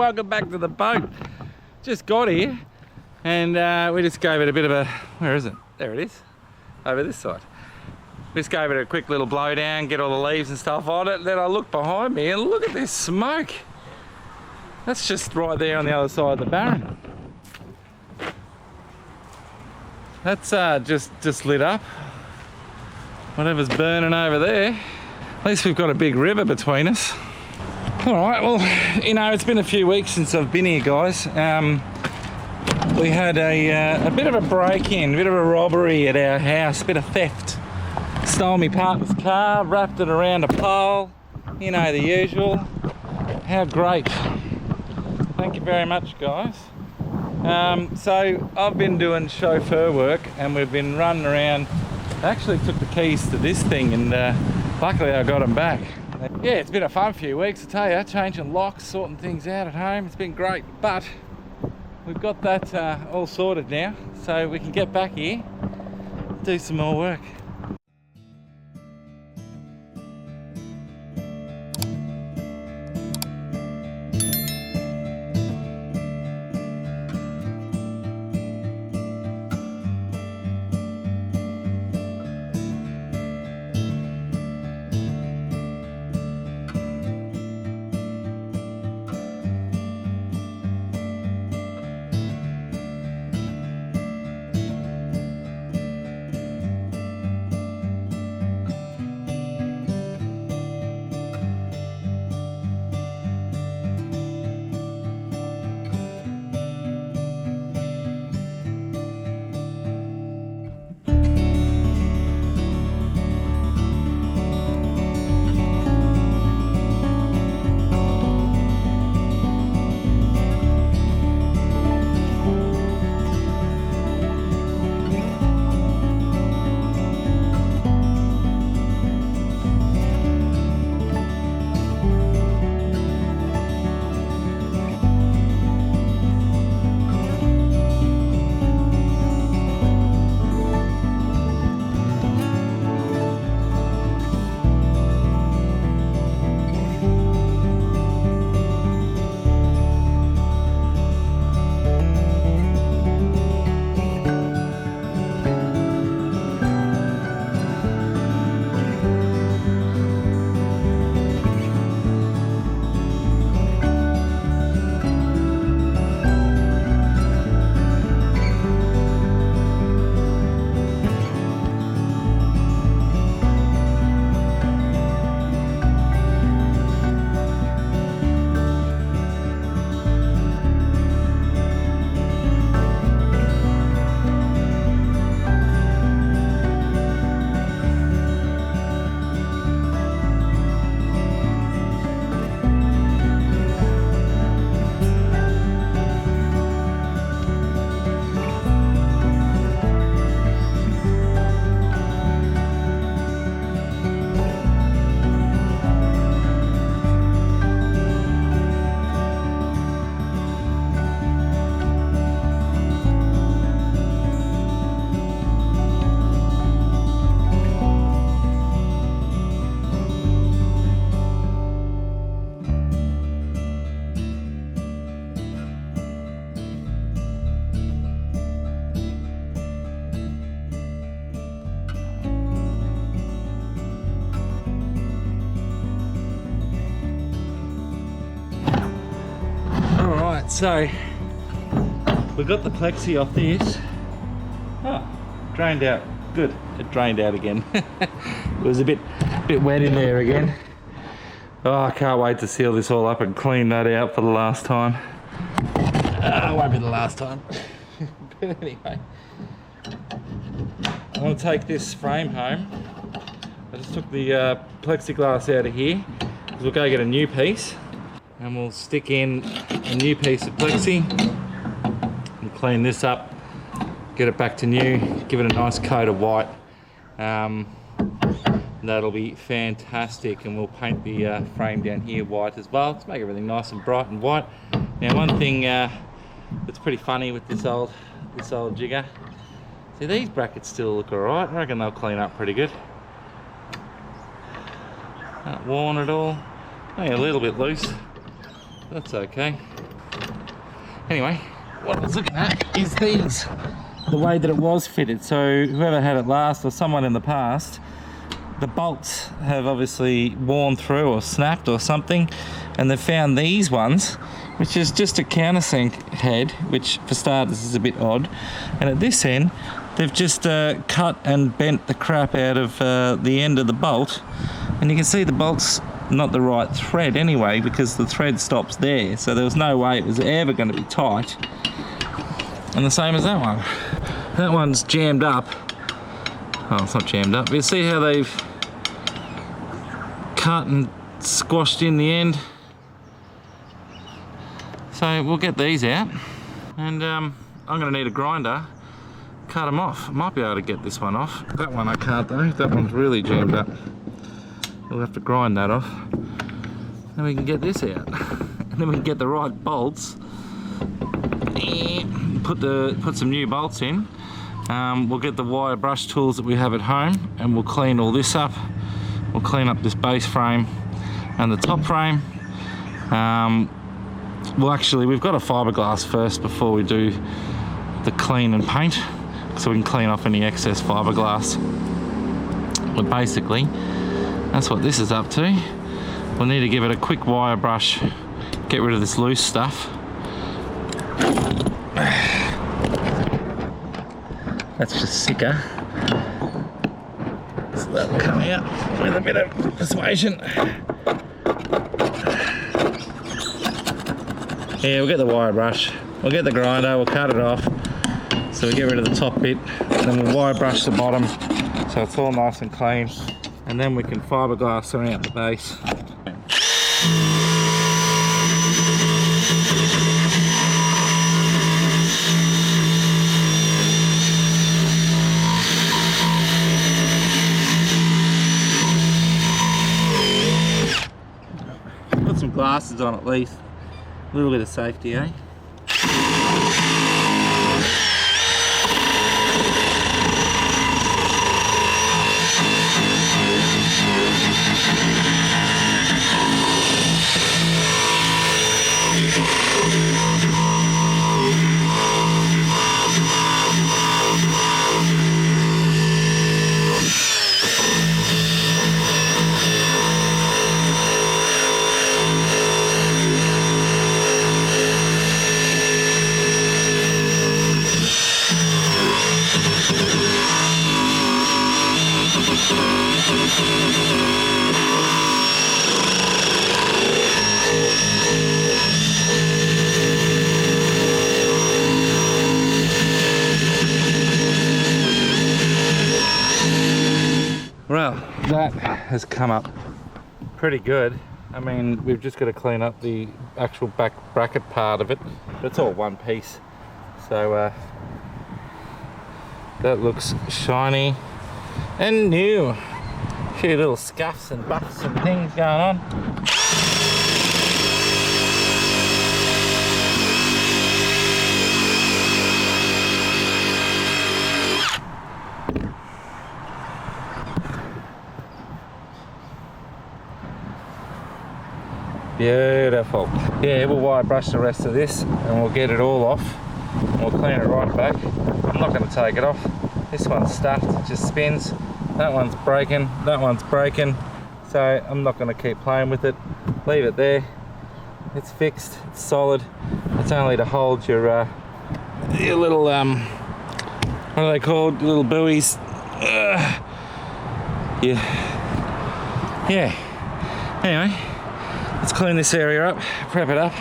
welcome back to the boat. Just got here and we just gave it a bit of a, where is it? There it is, over this side. Just gave it a quick little blow down, get all the leaves and stuff on it. Then I look behind me and look at this smoke. That's just right there on the other side of the barren. That's just lit up. Whatever's burning over there. At least we've got a big river between us. All right, well, you know, it's been a few weeks since I've been here, guys. We had a bit of a break-in, a bit of a robbery at our house, a bit of theft. Stole my partner's car, wrapped it around a pole, you know, the usual. How great. Thank you very much, guys. So I've been doing chauffeur work and we've been running around. I actually took the keys to this thing and luckily I got them back. Yeah, it's been a fun few weeks, I tell you, changing locks, sorting things out at home. It's been great, but we've got that all sorted now, so we can get back here, do some more work. So we got the plexi off this. Oh, drained out. Good. It drained out again. It was a bit wet in there again. Oh, I can't wait to seal this all up and clean that out for the last time. It won't be the last time. But anyway, I'm going to take this frame home. I just took the plexiglass out of here. We'll go get a new piece. And we'll stick in a new piece of plexi and clean this up, get it back to new, give it a nice coat of white. That'll be fantastic, and we'll paint the frame down here white as well to make everything nice and bright and white. Now, one thing that's pretty funny with this old jigger, see, these brackets still look alright. I reckon they'll clean up pretty good. Not worn at all, only a little bit loose. That's okay. Anyway, what I was looking at is these, the way that it was fitted. So whoever had it last, or someone in the past, the bolts have obviously worn through or snapped or something, and they've found these ones, which is just a countersink head, which for starters is a bit odd, and at this end they've just cut and bent the crap out of the end of the bolt, and you can see the bolt's not the right thread anyway, because the thread stops there, so there was no way it was ever going to be tight. And the same as that one. That one's jammed up. Oh, it's not jammed up. You see how they've cut and squashed in the end? So we'll get these out, and I'm going to need a grinder, cut them off. I might be able to get this one off. That one I can't though, that one's really jammed up. We'll have to grind that off. Then we can get this out. And then we can get the right bolts. Put some new bolts in. We'll get the wire brush tools that we have at home, and we'll clean all this up. We'll clean up this base frame and the top frame. We've got a fiberglass first before we do the clean and paint, so we can clean off any excess fiberglass. But basically, that's what this is up to. We'll need to give it a quick wire brush, get rid of this loose stuff. That's just sicker. So that'll come out with a bit of persuasion. Yeah, we'll get the wire brush, we'll get the grinder, we'll cut it off, so we get rid of the top bit, then we'll wire brush the bottom so it's all nice and clean, and then we can fiberglass around the base. Put some glasses on at least. A little bit of safety, eh? Well, that has come up pretty good. I mean, we've just got to clean up the actual back bracket part of it, but it's all one piece. So that looks shiny and new. A few little scuffs and buffs and things going on. Beautiful. Yeah, we'll wire brush the rest of this and we'll get it all off and we'll clean it right back. I'm not going to take it off. This one's stuffed, it just spins. That one's breaking, that one's breaking. So I'm not going to keep playing with it. Leave it there. It's fixed, it's solid. It's only to hold your little, what are they called? Little buoys. Yeah. Anyway. Let's clean this area up, prep it up,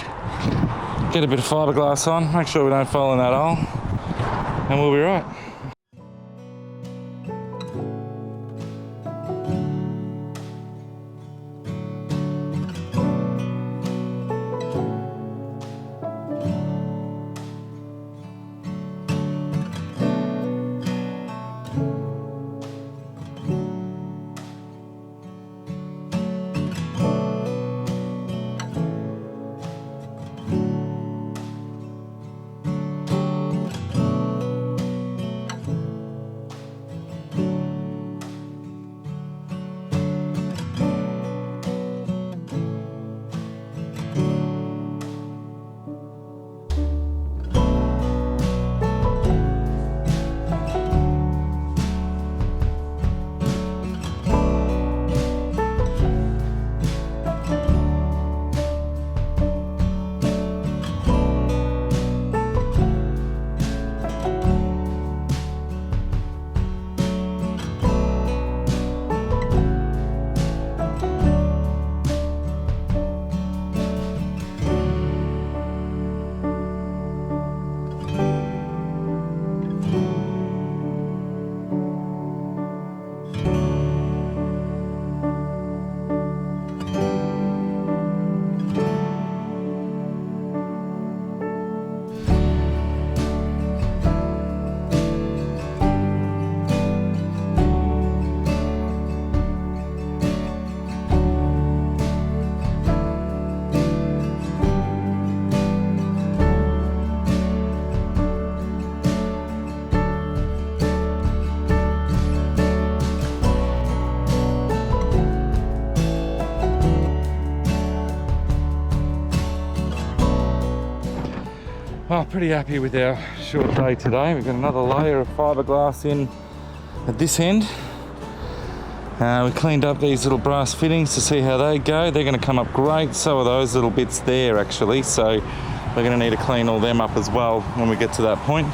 get a bit of fiberglass on, make sure we don't fall in that hole, and we'll be right. pretty happy with our short day today. We've got another layer of fiberglass in at this end. We cleaned up these little brass fittings to see how they go. They're going to come up great. So are those little bits there actually. So we're going to need to clean all them up as well when we get to that point.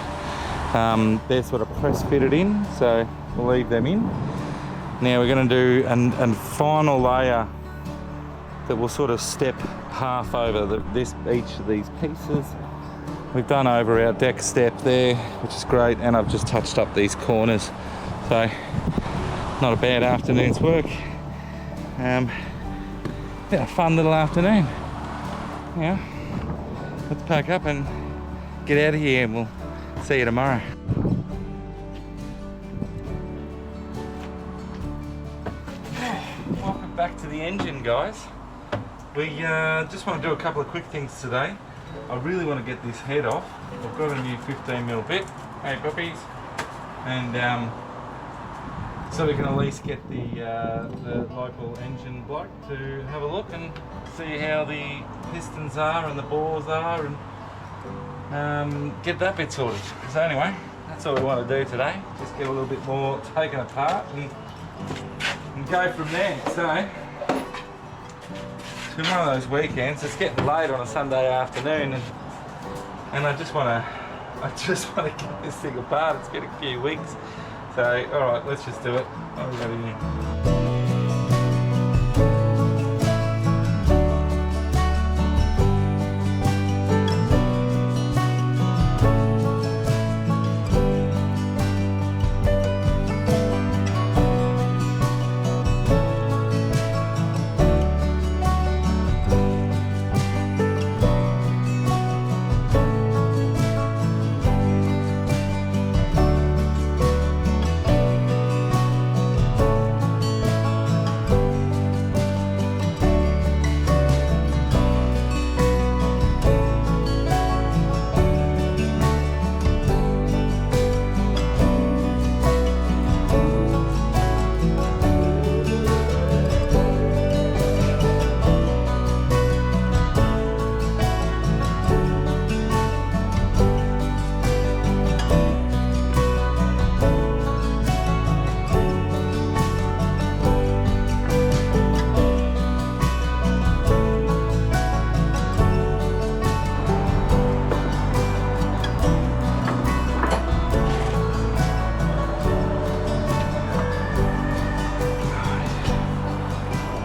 They're sort of press fitted in, so we'll leave them in. Now we're going to do a final layer that will sort of step half over each of these pieces. We've done over our deck step there, which is great, and I've just touched up these corners. So not a bad afternoon's work. Yeah, a fun little afternoon. Yeah, let's pack up and get out of here, and we'll see you tomorrow. Welcome back to the engine, guys. We just want to do a couple of quick things today. I really want to get this head off. I've got a new 15mm bit. Hey puppies. And so we can at least get the local engine bloke to have a look and see how the pistons are and the bores are, and get that bit sorted. So anyway, that's all we want to do today. Just get a little bit more taken apart and go from there. So it's been one of those weekends. It's getting late on a Sunday afternoon, and I just want to get this thing apart. It's been a few weeks. So, alright, let's just do it. What have we got in here?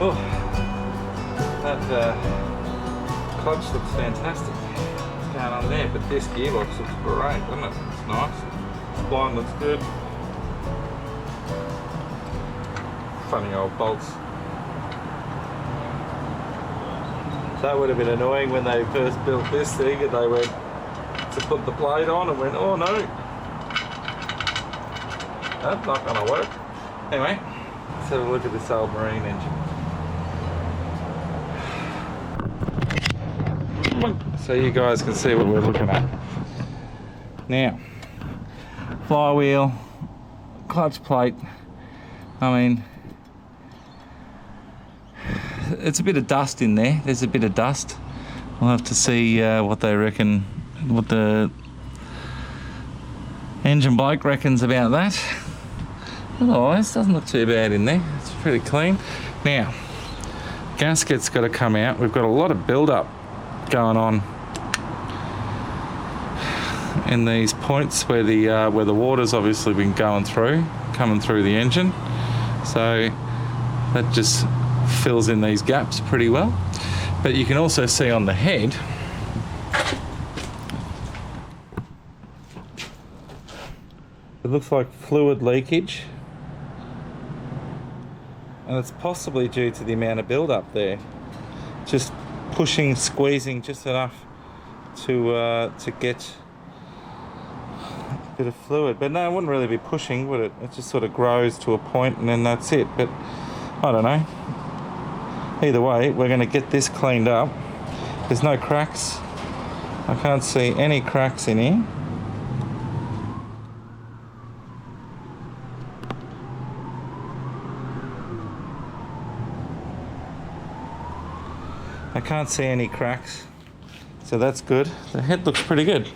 Oh, that clutch looks fantastic. What's going on there? But this gearbox looks great, doesn't it? It's nice. Spline looks good. Funny old bolts. That would have been annoying when they first built this thing and they went to put the blade on and went, oh no, that's not going to work. Anyway, let's have a look at this old marine engine. So you guys can see what we're looking at. Now, flywheel, clutch plate, I mean, it's a bit of dust in there. There's a bit of dust. We'll have to see what they reckon, what the engine bloke reckons about that. Otherwise, doesn't look too bad in there. It's pretty clean. Now, gasket's got to come out. We've got a lot of build-up going on in these points where the water's obviously been coming through the engine. So that just fills in these gaps pretty well. But you can also see on the head it looks like fluid leakage, and it's possibly due to the amount of build-up there. Just pushing, squeezing just enough to get a bit of fluid. But no, it wouldn't really be pushing, would it? It just sort of grows to a point and then that's it. But I don't know. Either way, we're going to get this cleaned up. There's no cracks. I can't see any cracks in here. I can't see any cracks, so that's good. The head looks pretty good.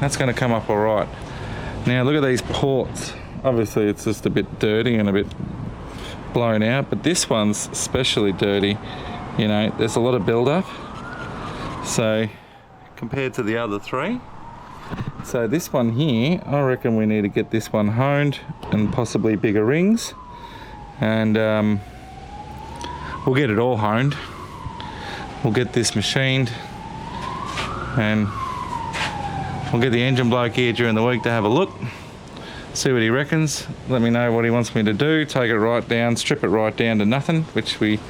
That's going to come up all right. Now look at these ports. Obviously it's just a bit dirty and a bit blown out, but this one's especially dirty. You know, there's a lot of build-up. So compared to the other three. So this one here, I reckon we need to get this one honed and possibly bigger rings. And we'll get it all honed. We'll get this machined and we'll get the engine bloke here during the week to have a look, see what he reckons, let me know what he wants me to do, take it right down, strip it right down to nothing, which we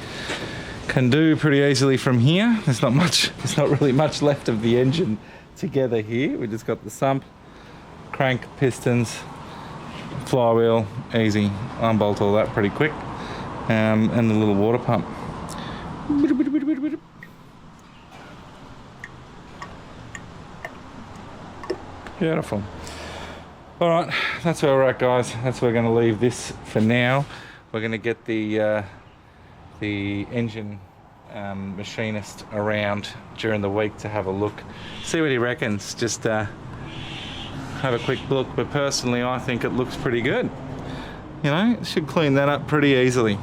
can do pretty easily from here. There's not really much left of the engine together here. We just got the sump, crank, pistons, flywheel, easy, unbolt all that pretty quick, and the little water pump. Beautiful. All right, that's where we're at, guys. That's where we're going to leave this for now. We're going to get the engine machinist around during the week to have a look, see what he reckons. Just have a quick look. But personally, I think it looks pretty good. You know, should clean that up pretty easily.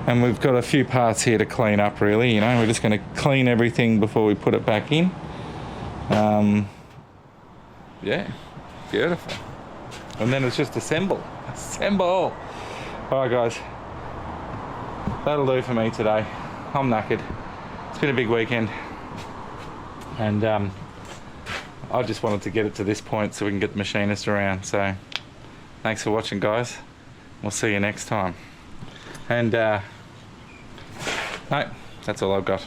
And we've got a few parts here to clean up, really. You know, we're just going to clean everything before we put it back in. Yeah, beautiful. And then it's just assemble. All right, guys, that'll do for me today. I'm knackered. It's been a big weekend, and I just wanted to get it to this point so we can get the machinist around. So thanks for watching, guys. We'll see you next time. And no, that's all I've got.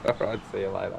All right, see you later.